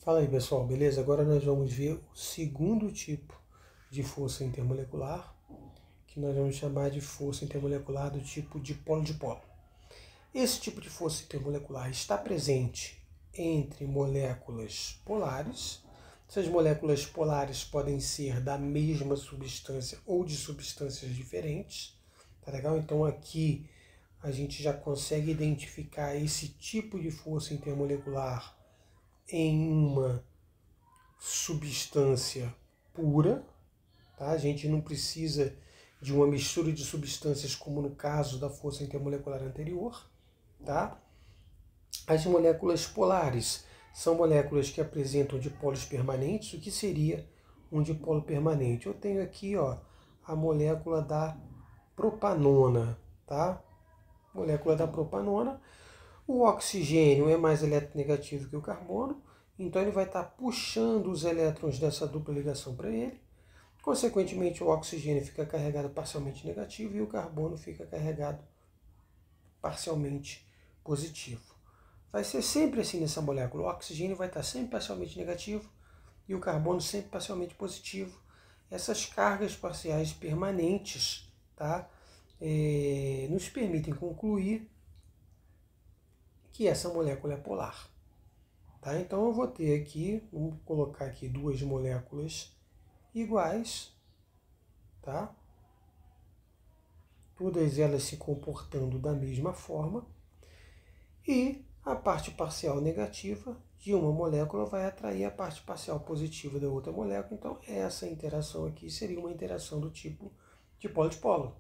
Fala aí, pessoal, beleza? Agora nós vamos ver o segundo tipo de força intermolecular, que nós vamos chamar de força intermolecular do tipo dipolo-dipolo. Esse tipo de força intermolecular está presente entre moléculas polares. Essas moléculas polares podem ser da mesma substância ou de substâncias diferentes, tá legal? Então aqui a gente já consegue identificar esse tipo de força intermolecular em uma substância pura, tá? A gente não precisa de uma mistura de substâncias como no caso da força intermolecular anterior, tá? As moléculas polares são moléculas que apresentam dipolos permanentes. O que seria um dipolo permanente? Eu tenho aqui, ó, a molécula da propanona, tá? Molécula da propanona. O oxigênio é mais eletronegativo que o carbono, então ele vai estar puxando os elétrons dessa dupla ligação para ele. Consequentemente, o oxigênio fica carregado parcialmente negativo e o carbono fica carregado parcialmente positivo. Vai ser sempre assim nessa molécula. O oxigênio vai estar sempre parcialmente negativo e o carbono sempre parcialmente positivo. Essas cargas parciais permanentes, tá? Nos permitem concluir que essa molécula é polar. Tá? Então eu vou ter aqui, vamos colocar aqui duas moléculas iguais, tá? Todas elas se comportando da mesma forma, e a parte parcial negativa de uma molécula vai atrair a parte parcial positiva da outra molécula. Então essa interação aqui seria uma interação do tipo dipolo-dipolo.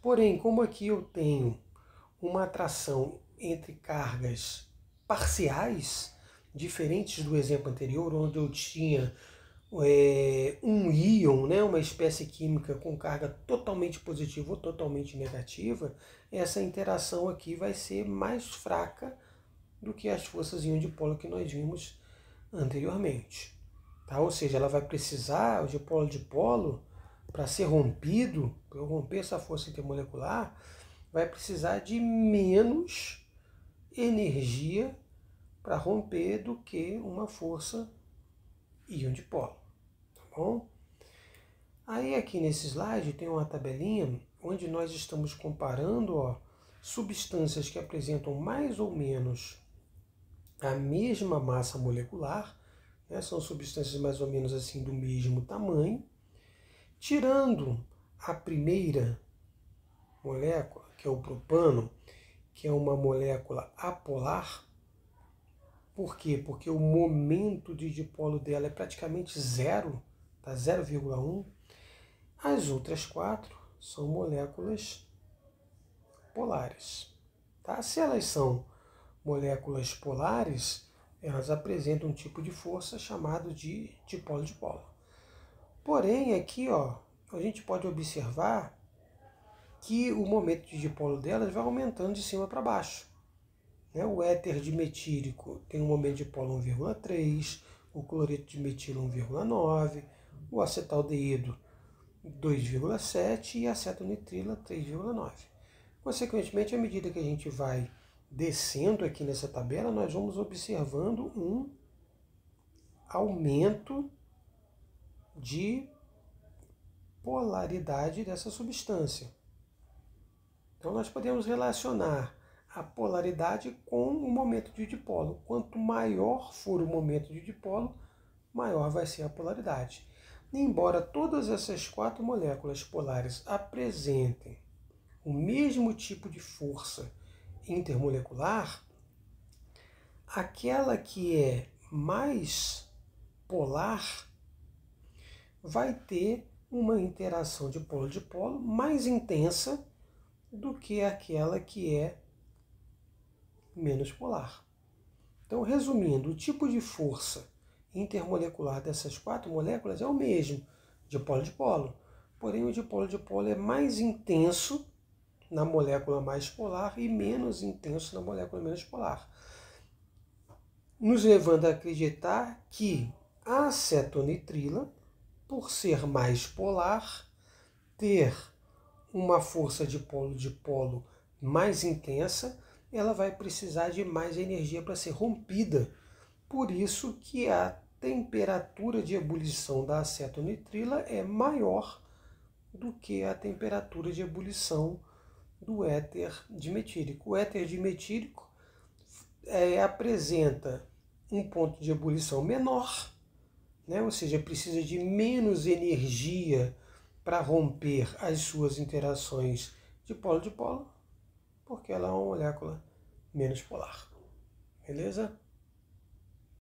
Porém, como aqui eu tenho uma atração entre cargas parciais, diferentes do exemplo anterior, onde eu tinha um íon, né, uma espécie química com carga totalmente positiva ou totalmente negativa, essa interação aqui vai ser mais fraca do que as forças íon dipolo que nós vimos anteriormente. Tá? Ou seja, ela vai precisar, o dipolo-dipolo, para ser rompido, para eu romper essa força intermolecular, vai precisar de menos energia para romper do que uma força íon dipolo, tá bom? Aí aqui nesse slide tem uma tabelinha onde nós estamos comparando, ó, substâncias que apresentam mais ou menos a mesma massa molecular, né? São substâncias mais ou menos assim do mesmo tamanho, tirando a primeira molécula, que é o propano, que é uma molécula apolar. Por quê? Porque o momento de dipolo dela é praticamente zero, tá? 0,1. As outras quatro são moléculas polares. Tá? Se elas são moléculas polares, elas apresentam um tipo de força chamado de dipolo-dipolo. Porém, aqui, ó, a gente pode observar que o momento de dipolo delas vai aumentando de cima para baixo. O éter dimetílico tem um momento de dipolo 1,3, o cloreto de metilo 1,9, o acetaldeído 2,7 e a acetonitrila 3,9. Consequentemente, à medida que a gente vai descendo aqui nessa tabela, nós vamos observando um aumento de polaridade dessa substância. Então nós podemos relacionar a polaridade com o momento de dipolo. Quanto maior for o momento de dipolo, maior vai ser a polaridade. Embora todas essas quatro moléculas polares apresentem o mesmo tipo de força intermolecular, aquela que é mais polar vai ter uma interação de polo-dipolo mais intensa do que aquela que é menos polar. Então, resumindo, o tipo de força intermolecular dessas quatro moléculas é o mesmo, dipolo-dipolo. Porém, o dipolo-dipolo é mais intenso na molécula mais polar e menos intenso na molécula menos polar, nos levando a acreditar que a acetonitrila, por ser mais polar, ter uma força de polo-dipolo mais intensa, ela vai precisar de mais energia para ser rompida Por isso que a temperatura de ebulição da acetonitrila é maior do que a temperatura de ebulição do éter dimetílico. O éter dimetílico apresenta um ponto de ebulição menor, né? Ou seja, precisa de menos energia para romper as suas interações de polo, porque ela é uma molécula menos polar. Beleza?